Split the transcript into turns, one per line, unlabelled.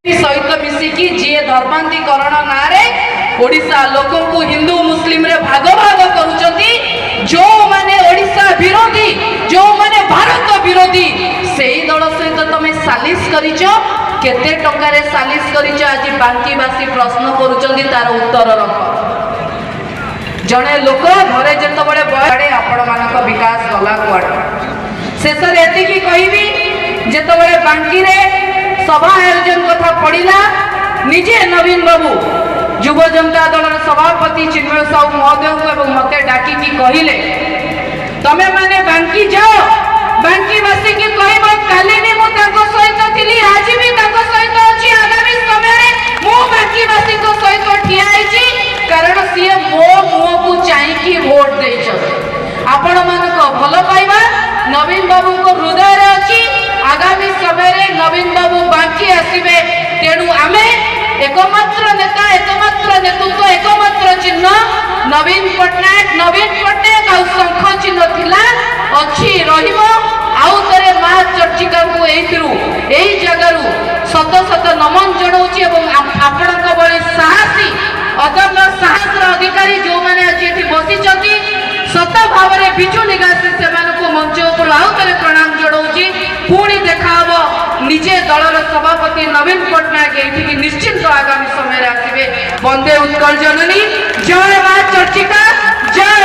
सहित मिसिकी जी धर्मांतरीकरण ना ओडिशा लोकों को हिंदू मुस्लिम रे भाग भाग करुचंती जो माने ओडिशा विरोधी जो माने भारत विरोधी सेही दल सहित तमे सालिस करिचो केते टंका रे सालिस करिचो आज बांकीवासी प्रश्न करुचंती तार उत्तर रख जने लोक घरे जेतबळे बडे आपण मानक विकास गला कुआड शेष रे एतिकी कहिबी जेतबळे बांकी रे सभा आयोजन कथा पड़ा निजे नवीन बाबू युव जनता दल सभापति चिन्मय साहू महोदय को मत डाकिकी कहले तमे माने बांकी जाओ बांकीवासी की कहब काली सहित थी आज भी सहित अच्छी आगामी समय मु बांकीवासी सहित ठिया कारण सी मो मुह को चाहिए भोट दे आपण मानक भल पाइबा नवीन बाबू को हृदय अच्छी आगामी समय नवीन बाबू बांकी आसवे तेणु आमे एकमात्र नेता एकमात्र नेतृत्व एकमात्र चिन्ह नवीन पट्टनायक आ शंख चिन्ह थिला अच्छी रहिबो आउ तरे मां चर्चिका को एई जगह शत शत नमन जणाउछि एवं आपणक बळी साहसी अदम्य साहस अधिकारी जो माने आज एठी बसिचंती सत भाव में बिजु निगासी से मंच ऊपर आउ थे प्रणाम जनाऊँगी पुणी देखा निजे दलर सभापति नवीन पट्टनायक ये निश्चिंत आगामी समय आसवे। वंदे उत्कल जननी जय मां चर्चिका जय